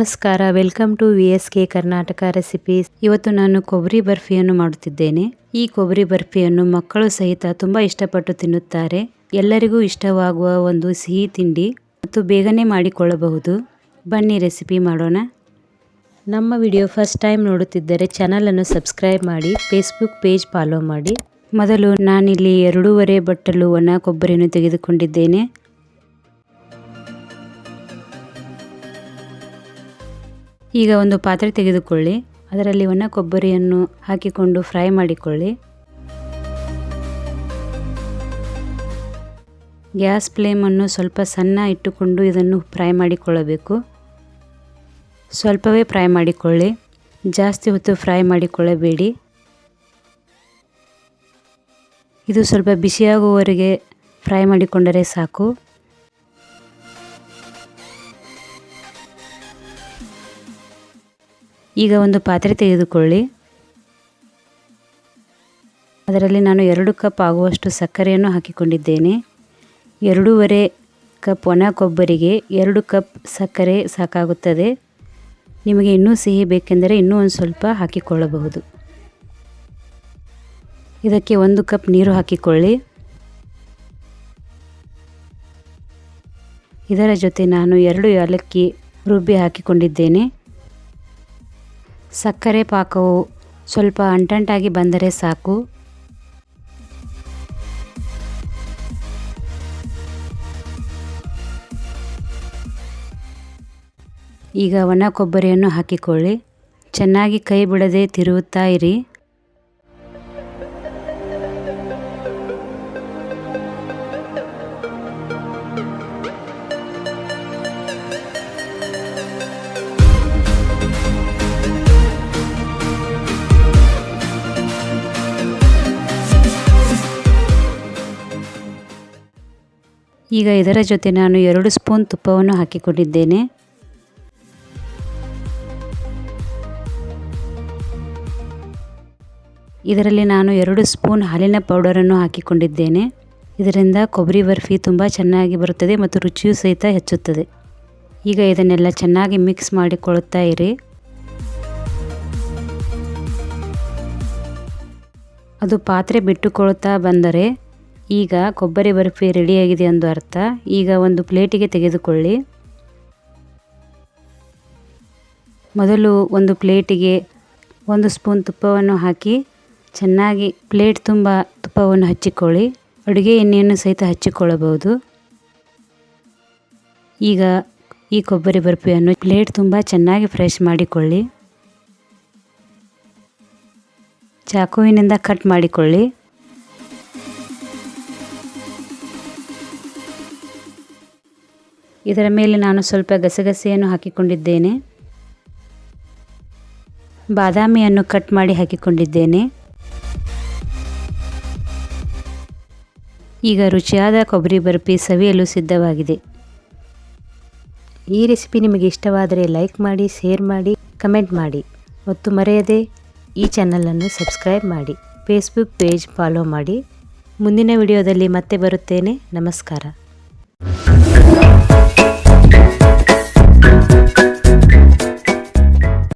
ನಮಸ್ಕಾರ, welcome to VSK Karnataka recipes. ಇವತ್ತು ನಾನು ಕೊಬ್ಬರಿ ಬರ್ಫಿಯನ್ನು ಮಾಡುತ್ತಿದ್ದೇನೆ. ಈ ಕೊಬ್ಬರಿ ಬರ್ಫಿಯನ್ನು ಮಕ್ಕಳು ಸಹಿತ ತುಂಬಾ ಇಷ್ಟಪಟ್ಟು ತಿನ್ನುತ್ತಾರೆ. ಎಲ್ಲರಿಗೂ ಇಷ್ಟವಾಗುವ ಒಂದು ಸಿಹಿ ತಿಂಡಿ ಮತ್ತು ಬೇಗನೆ ಮಾಡಿಕೊಳ್ಳಬಹುದು. ಬನ್ನಿ ರೆಸಿಪಿ ಮಾಡೋಣ. ನಮ್ಮ ವಿಡಿಯೋ ಫಸ್ಟ್ ಟೈಮ್ ನೋಡುತ್ತಿದ್ದರೆ ಚಾನಲ್ ಅನ್ನು ಸಬ್ಸ್ಕ್ರೈಬ್ ಮಾಡಿ, ಫೇಸ್ಬುಕ್ ಪೇಜ್ ಫಾಲೋ ಮಾಡಿ. ಮೊದಲು ನಾನಿಲ್ಲಿ 2.5 ಬಟ್ಟಲು ಒಣ ಕೊಬ್ಬರಿಯನ್ನು ತೆಗೆದುಕೊಂಡಿದ್ದೇನೆ. ಈಗ ಒಂದು ಪಾತ್ರೆ ತೆಗೆದುಕೊಳ್ಳಿ, ಅದರಲ್ಲಿ ಒಣ ಕೊಬ್ಬರಿಯನ್ನು ಹಾಕಿಕೊಂಡು ಫ್ರೈ ಮಾಡಿಕೊಳ್ಳಿ. ಗ್ಯಾಸ್ ಫ್ಲೇಮನ್ನು ಸ್ವಲ್ಪ ಸಣ್ಣ ಇಟ್ಟುಕೊಂಡು ಇದನ್ನು ಫ್ರೈ ಮಾಡಿಕೊಳ್ಳಬೇಕು. ಸ್ವಲ್ಪವೇ ಫ್ರೈ ಮಾಡಿಕೊಳ್ಳಿ, ಜಾಸ್ತಿ ಹೊತ್ತು ಫ್ರೈ ಮಾಡಿಕೊಳ್ಳಬೇಡಿ. ಇದು ಸ್ವಲ್ಪ ಬಿಸಿಯಾಗುವವರೆಗೆ ಫ್ರೈ ಮಾಡಿಕೊಂಡರೆ ಸಾಕು. ಈಗ ಒಂದು ಪಾತ್ರೆ ತೆಗೆದುಕೊಳ್ಳಿ, ಅದರಲ್ಲಿ ನಾನು 2 ಕಪ್ ಆಗುವಷ್ಟು ಸಕ್ಕರೆಯನ್ನು ಹಾಕಿಕೊಂಡಿದ್ದೇನೆ. 2.5 ಕಪ್ ಒಣ ಕೊಬ್ಬರಿಗೆ 2 ಕಪ್ ಸಕ್ಕರೆ ಸಾಕಾಗುತ್ತದೆ. ನಿಮಗೆ ಇನ್ನೂ ಸಿಹಿ ಬೇಕೆಂದರೆ ಇನ್ನೂ ಒಂದು ಸ್ವಲ್ಪ ಹಾಕಿಕೊಳ್ಳಬಹುದು. ಇದಕ್ಕೆ 1 ಕಪ್ ನೀರು ಹಾಕಿಕೊಳ್ಳಿ. ಇದರ ಜೊತೆ ನಾನು 2 ಏಲಕ್ಕಿ ರುಬ್ಬಿ ಹಾಕಿಕೊಂಡಿದ್ದೇನೆ. ಸಕ್ಕರೆ ಪಾಕವು ಸ್ವಲ್ಪ ಅಂಟಂಟಾಗಿ ಬಂದರೆ ಸಾಕು. ಈಗ ಒಣ ಕೊಬ್ಬರಿಯನ್ನು ಹಾಕಿಕೊಳ್ಳಿ. ಚೆನ್ನಾಗಿ ಕೈ ಬಿಡದೆ ತಿರುಗುತ್ತಾ ಇರಿ. ಈಗ ಇದರ ಜೊತೆ ನಾನು 2 ಸ್ಪೂನ್ ತುಪ್ಪವನ್ನು ಹಾಕಿಕೊಂಡಿದ್ದೇನೆ. ಇದರಲ್ಲಿ ನಾನು 2 ಸ್ಪೂನ್ ಹಾಲಿನ ಪೌಡರನ್ನು ಹಾಕಿಕೊಂಡಿದ್ದೇನೆ. ಇದರಿಂದ ಕೊಬ್ಬರಿ ಬರ್ಫಿ ತುಂಬ ಚೆನ್ನಾಗಿ ಬರುತ್ತದೆ ಮತ್ತು ರುಚಿಯೂ ಸಹಿತ ಹೆಚ್ಚುತ್ತದೆ. ಈಗ ಇದನ್ನೆಲ್ಲ ಚೆನ್ನಾಗಿ ಮಿಕ್ಸ್ ಮಾಡಿಕೊಳ್ಳುತ್ತಾ ಇರಿ. ಅದು ಪಾತ್ರೆ ಬಿಟ್ಟುಕೊಳ್ಳುತ್ತಾ ಬಂದರೆ ಈಗ ಕೊಬ್ಬರಿ ಬರ್ಫಿ ರೆಡಿಯಾಗಿದೆ ಎಂದು ಅರ್ಥ. ಈಗ ಒಂದು ಪ್ಲೇಟಿಗೆ ತೆಗೆದುಕೊಳ್ಳಿ. ಮೊದಲು ಒಂದು ಪ್ಲೇಟಿಗೆ 1 ಸ್ಪೂನ್ ತುಪ್ಪವನ್ನು ಹಾಕಿ ಚೆನ್ನಾಗಿ ಪ್ಲೇಟ್ ತುಂಬ ತುಪ್ಪವನ್ನು ಹಚ್ಚಿಕೊಳ್ಳಿ. ಅಡುಗೆ ಎಣ್ಣೆಯನ್ನು ಸಹಿತ ಹಚ್ಚಿಕೊಳ್ಳಬಹುದು. ಈಗ ಈ ಕೊಬ್ಬರಿ ಬರ್ಫಿಯನ್ನು ಪ್ಲೇಟ್ ತುಂಬ ಚೆನ್ನಾಗಿ ಫ್ರೆಶ್ ಮಾಡಿಕೊಳ್ಳಿ. ಚಾಕುವಿನಿಂದ ಕಟ್ ಮಾಡಿಕೊಳ್ಳಿ. ಇದರ ಮೇಲೆ ನಾನು ಸ್ವಲ್ಪ ಗಸಗಸೆಯನ್ನು ಹಾಕಿಕೊಂಡಿದ್ದೇನೆ. ಬಾದಾಮಿಯನ್ನು ಕಟ್ ಮಾಡಿ ಹಾಕಿಕೊಂಡಿದ್ದೇನೆ. ಈಗ ರುಚಿಯಾದ ಕೊಬ್ಬರಿ ಬರ್ಫಿ ಸವಿಯಲು ಸಿದ್ಧವಾಗಿದೆ. ಈ ರೆಸಿಪಿ ನಿಮಗೆ ಇಷ್ಟವಾದರೆ ಲೈಕ್ ಮಾಡಿ, ಶೇರ್ ಮಾಡಿ, ಕಮೆಂಟ್ ಮಾಡಿ ಮತ್ತು ಮರೆಯದೆ ಈ ಚಾನಲನ್ನು ಸಬ್ಸ್ಕ್ರೈಬ್ ಮಾಡಿ, ಫೇಸ್ಬುಕ್ ಪೇಜ್ ಫಾಲೋ ಮಾಡಿ. ಮುಂದಿನ ವಿಡಿಯೋದಲ್ಲಿ ಮತ್ತೆ ಬರುತ್ತೇನೆ. ನಮಸ್ಕಾರ.